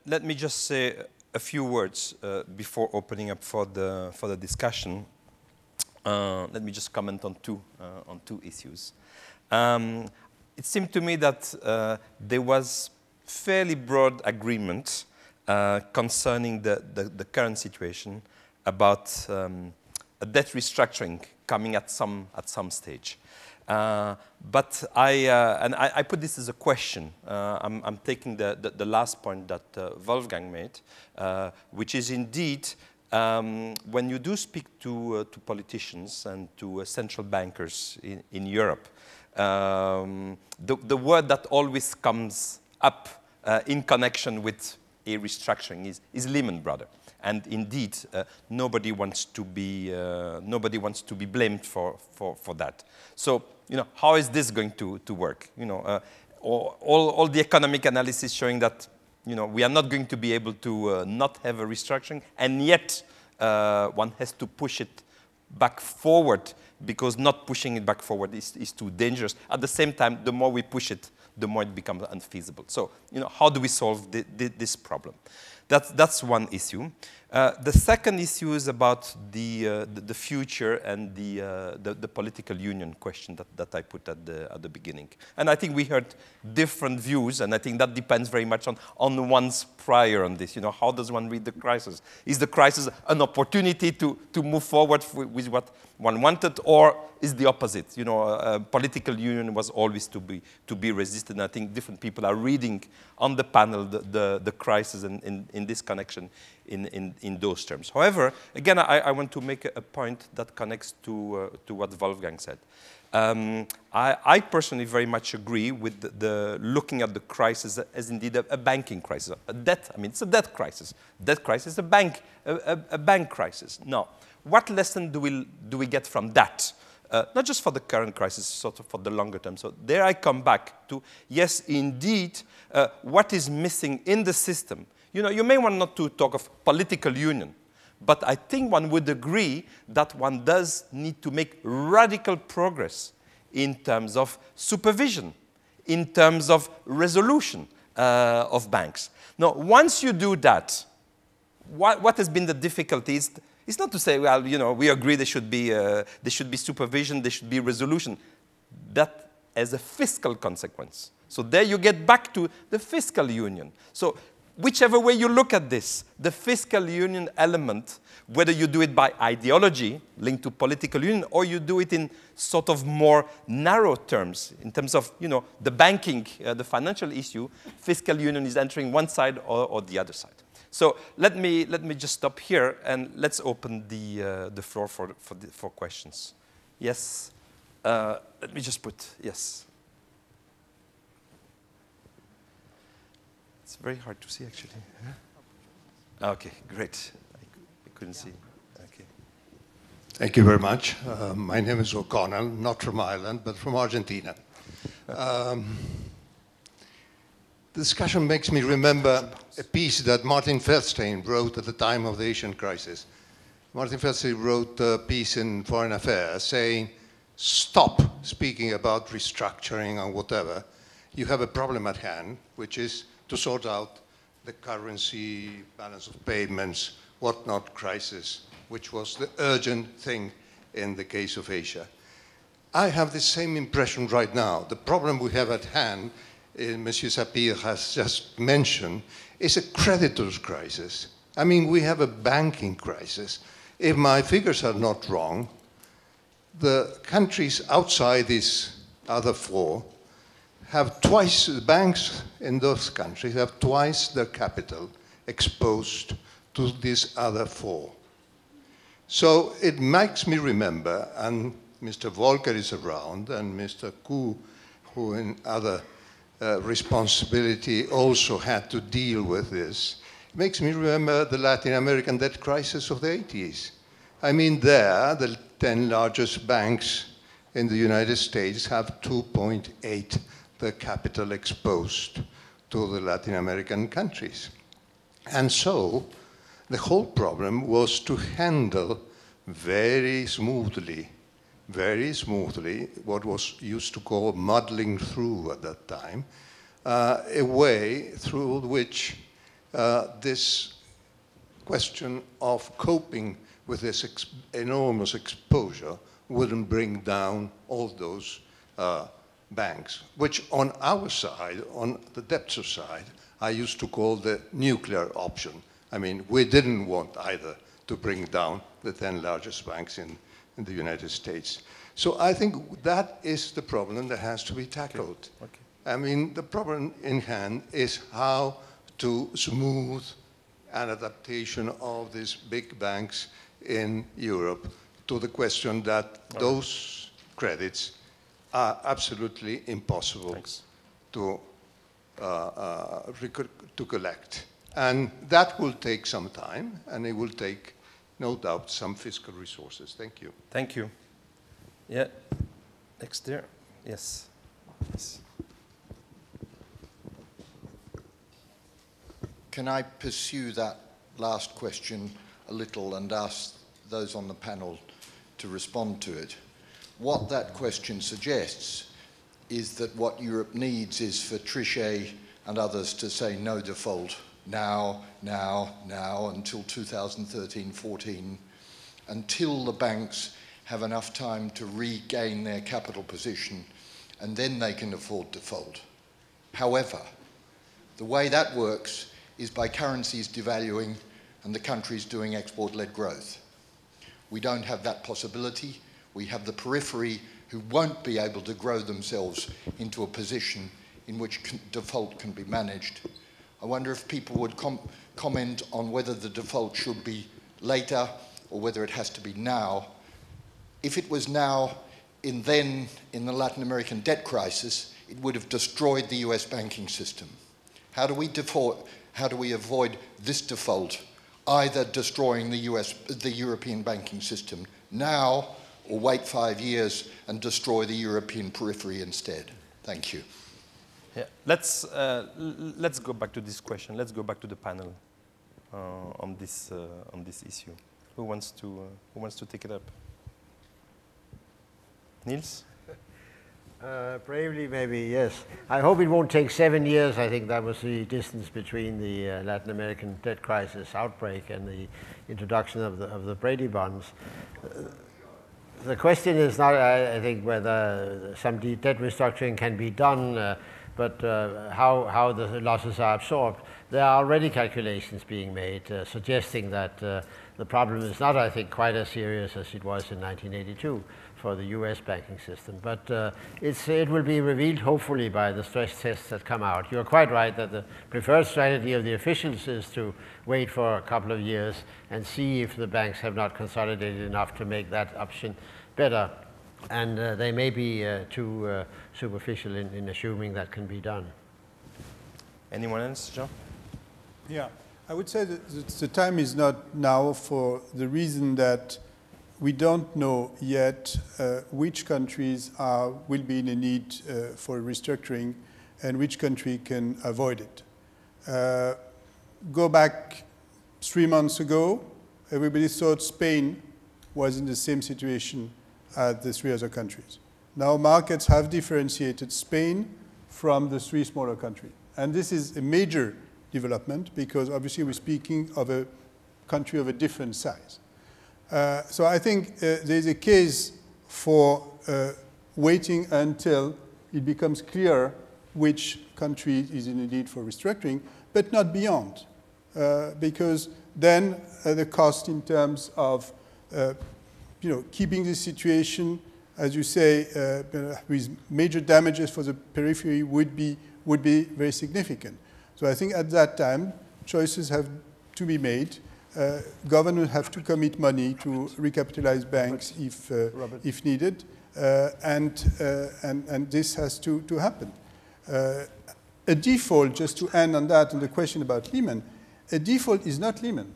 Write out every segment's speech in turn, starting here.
Let me just say a few words before opening up for the discussion. Let me just comment on two issues. It seemed to me that there was fairly broad agreement concerning the current situation about a debt restructuring coming at some stage. But I put this as a question. I'm taking the last point that Wolfgang made, which is indeed when you do speak to politicians and to central bankers in Europe, the word that always comes up in connection with a restructuring is Lehman Brothers. And indeed, nobody wants to be blamed for that. So, how is this going to work? All the economic analysis showing that, we are not going to be able to not have a restructuring, and yet one has to push it back forward because not pushing it back forward is too dangerous. At the same time, the more we push it, the more it becomes unfeasible. So, how do we solve this problem? That's one issue. The second issue is about the future and the political union question that I put at the beginning. And I think we heard different views, and I think that depends very much on one's prior on this. How does one read the crisis? Is the crisis an opportunity to move forward with what one wanted, or is the opposite? Political union was always to be resisted. And I think different people are reading on the panel the crisis in this connection in those terms. However, again, I want to make a point that connects to what Wolfgang said. I personally very much agree with the looking at the crisis as indeed a banking crisis, it's a debt crisis. Debt crisis, a bank crisis. Now, what lesson do we get from that? Not just for the current crisis, sort of for the longer term. So there I come back to, yes, indeed, what is missing in the system. You may want not to talk of political union, but I think one would agree that one does need to make radical progress in terms of supervision, in terms of resolution of banks. Now, once you do that, what has been the difficulties? It's not to say, well, we agree there should be supervision, there should be resolution. That as a fiscal consequence. So there you get back to the fiscal union. So whichever way you look at this, the fiscal union element, whether you do it by ideology linked to political union, or you do it in sort of more narrow terms, in terms of the banking, the financial issue, fiscal union is entering one side or the other side. So let me just stop here and let's open the floor for questions. Yes, let me just put yes. It's very hard to see actually. Okay, great. I couldn't see. Okay. Thank you very much. My name is O'Connell, not from Ireland, but from Argentina. The discussion makes me remember a piece that Martin Feldstein wrote at the time of the Asian crisis. Martin Feldstein wrote a piece in Foreign Affairs saying, stop speaking about restructuring or whatever. You have a problem at hand, which is to sort out the currency, balance of payments, whatnot crisis, which was the urgent thing in the case of Asia. I have the same impression right now. The problem we have at hand, Monsieur Sapir has just mentioned, is a creditors crisis. I mean, we have a banking crisis. If my figures are not wrong, the countries outside these other four have twice, the banks in those countries have twice their capital exposed to these other four. So it makes me remember, and Mr. Volcker is around, and Mr. Koo, who in other responsibility also had to deal with this. It makes me remember the Latin American debt crisis of the 80s. I mean, there, the 10 largest banks in the United States have 2.8 the capital exposed to the Latin American countries. And so the whole problem was to handle very smoothly what was used to call muddling through at that time, a way through which this question of coping with this enormous exposure wouldn't bring down all those banks, which on our side, on the debtor side, I used to call the nuclear option. I mean, we didn't want either to bring down the 10 largest banks in the United States. So I think that is the problem that has to be tackled. Okay. I mean, the problem in hand is how to smooth an adaptation of these big banks in Europe to the question that those credits are absolutely impossible to collect. And that will take some time, and it will take, no doubt, some fiscal resources. Thank you. Thank you. Yeah, next there. Yes. Yes. Can I pursue that last question a little and ask those on the panel to respond to it? What that question suggests is that what Europe needs is for Trichet and others to say no default now, until 2013-14, until the banks have enough time to regain their capital position, and then they can afford default. However, the way that works is by currencies devaluing and the countries doing export-led growth. We don't have that possibility. We have the periphery who won't be able to grow themselves into a position in which default can be managed. I wonder if people would comment on whether the default should be later or whether it has to be now. If it was now, in the Latin American debt crisis, it would have destroyed the US banking system. How do we avoid this default, either destroying the European banking system now, or wait 5 years and destroy the European periphery instead? Thank you. Yeah. Let's go back to this question. Let's go back to the panel on this issue. Who wants to take it up? Niels? Bravely, maybe, yes. I hope it won't take 7 years. I think that was the distance between the Latin American debt crisis outbreak and the introduction of the Brady bonds. The question is not, I think, whether some debt restructuring can be done, but how the losses are absorbed. There are already calculations being made suggesting that the problem is not, I think, quite as serious as it was in 1982 for the US banking system. But it will be revealed, hopefully, by the stress tests that come out. You're quite right that the preferred strategy of the officials is to wait for a couple of years and see if the banks have not consolidated enough to make that option better. And they may be too superficial in assuming that can be done. Anyone else, Jean? Yeah, I would say that the time is not now for the reason that we don't know yet which countries will be in a need for restructuring and which country can avoid it. Go back 3 months ago, everybody thought Spain was in the same situation as the 3 other countries. Now markets have differentiated Spain from the 3 smaller countries. And this is a major development because obviously we're speaking of a country of a different size. So I think there's a case for waiting until it becomes clear which country is in need for restructuring, but not beyond, because then the cost in terms of keeping the situation, as you say, with major damages for the periphery would be very significant. So I think at that time, choices have to be made. Government have to commit money to recapitalize banks if needed, and this has to happen. A default, just to end on that, on the question about Lehman, a default is not Lehman.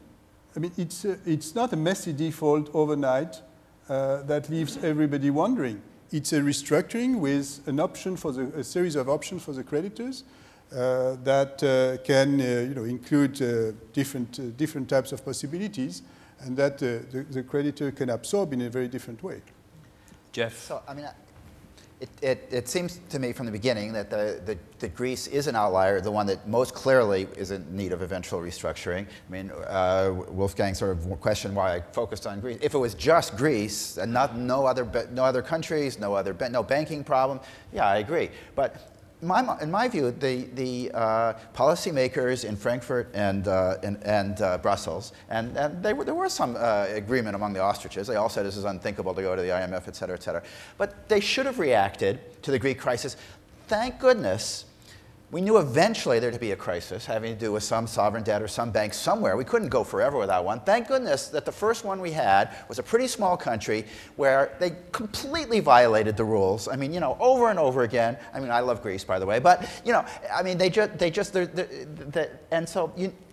I mean, it's not a messy default overnight that leaves everybody wondering. It's a restructuring with an option for a series of options for the creditors that can include different types of possibilities, and that the creditor can absorb in a very different way. Jeff? So, I mean, It seems to me from the beginning that that Greece is an outlier, the one that most clearly is in need of eventual restructuring. I mean, Wolfgang sort of questioned why I focused on Greece. If it was just Greece and no other countries, no banking problem, yeah, I agree. But in my view, the policymakers in Frankfurt and Brussels, and there was some agreement among the ostriches. They all said this is unthinkable to go to the IMF, et cetera, et cetera. But they should have reacted to the Greek crisis. Thank goodness we knew eventually there to be a crisis having to do with some sovereign debt or some bank somewhere. We couldn't go forever without one. Thank goodness that the first one we had was a pretty small country where they completely violated the rules. I mean, you know, over and over again. I mean, I love Greece, by the way, but you know, I mean, and so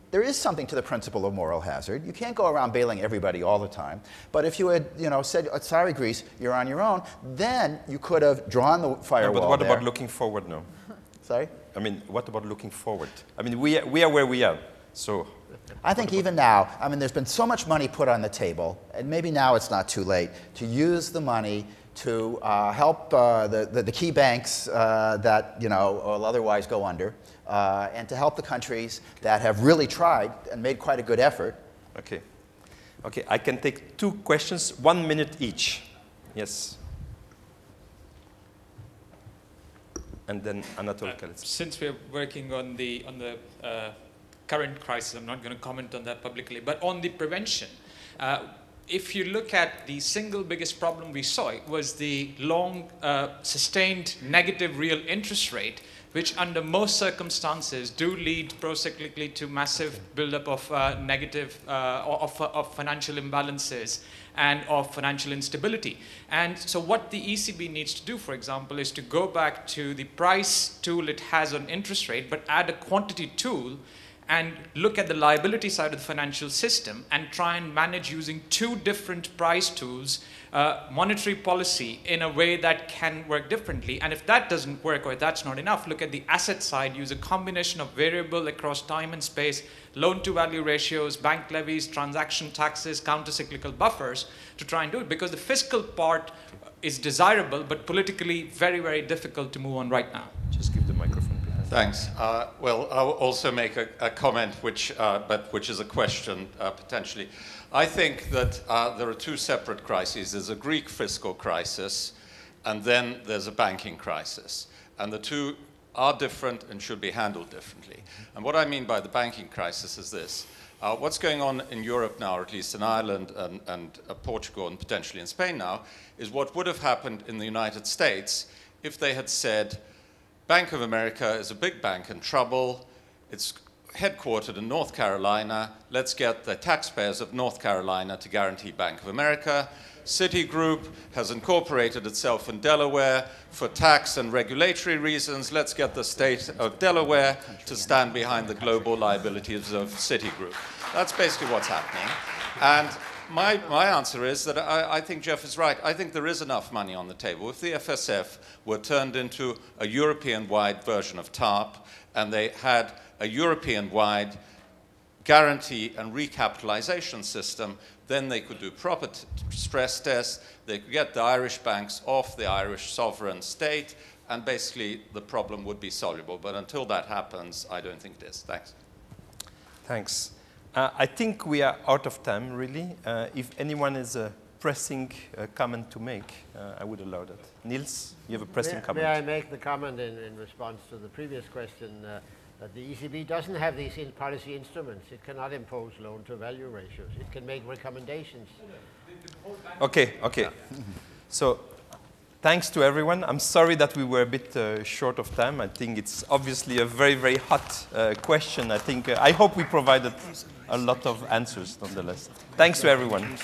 there is something to the principle of moral hazard. You can't go around bailing everybody all the time. But if you had, you know, said, sorry, Greece, you're on your own, then you could have drawn the firewall. But what about looking forward now? Sorry? I mean, what about looking forward? I mean, we are where we are, so... I think even now, I mean, there's been so much money put on the table, and maybe now it's not too late to use the money to help the key banks that, you know, will otherwise go under, and to help the countries that have really tried and made quite a good effort. Okay. Okay, I can take 2 questions, 1 minute each. Yes. And then Anatol Kalets. Since we're working on the current crisis, I'm not going to comment on that publicly, but on the prevention, if you look at the single biggest problem we saw, it was the long sustained negative real interest rate, which under most circumstances do lead procyclically to massive buildup of negative of financial imbalances and of financial instability. And so what the ECB needs to do, for example, is to go back to the price tool it has on interest rate, but add a quantity tool and look at the liability side of the financial system and try and manage using 2 different price tools, monetary policy in a way that can work differently. And if that doesn't work or if that's not enough, look at the asset side, use a combination of variable across time and space, loan-to-value ratios, bank levies, transaction taxes, counter-cyclical buffers to try and do it. Because the fiscal part is desirable, but politically very, very difficult to move on right now. Just give the microphone behind. Thanks. Well, I'll also make a comment, which is a question potentially. I think that there are 2 separate crises. There's a Greek fiscal crisis, and then there's a banking crisis. And the 2 are different and should be handled differently. And what I mean by the banking crisis is this. What's going on in Europe now, or at least in Ireland and Portugal and potentially in Spain now, is what would have happened in the United States if they had said, Bank of America is a big bank in trouble. It's headquartered in North Carolina. Let's get the taxpayers of North Carolina to guarantee Bank of America. Citigroup has incorporated itself in Delaware for tax and regulatory reasons. Let's get the state of Delaware to stand behind the global liabilities of Citigroup. That's basically what's happening. And my answer is that I think Jeff is right. I think there is enough money on the table. If the FSF were turned into a European-wide version of TARP and they had a European-wide guarantee and recapitalization system, then they could do proper stress tests, they could get the Irish banks off the Irish sovereign state, and basically the problem would be soluble. But until that happens, I don't think it is. Thanks. Thanks. I think we are out of time, really. If anyone has a pressing comment to make, I would allow that. Niels, you have a pressing comment. May I make the comment in response to the previous question that the ECB doesn't have these policy instruments. It cannot impose loan-to-value ratios. It can make recommendations. Okay, okay. So thanks to everyone. I'm sorry that we were a bit short of time. I think it's obviously a very, very hot question. I hope we provided a lot of answers nonetheless. Thanks to everyone.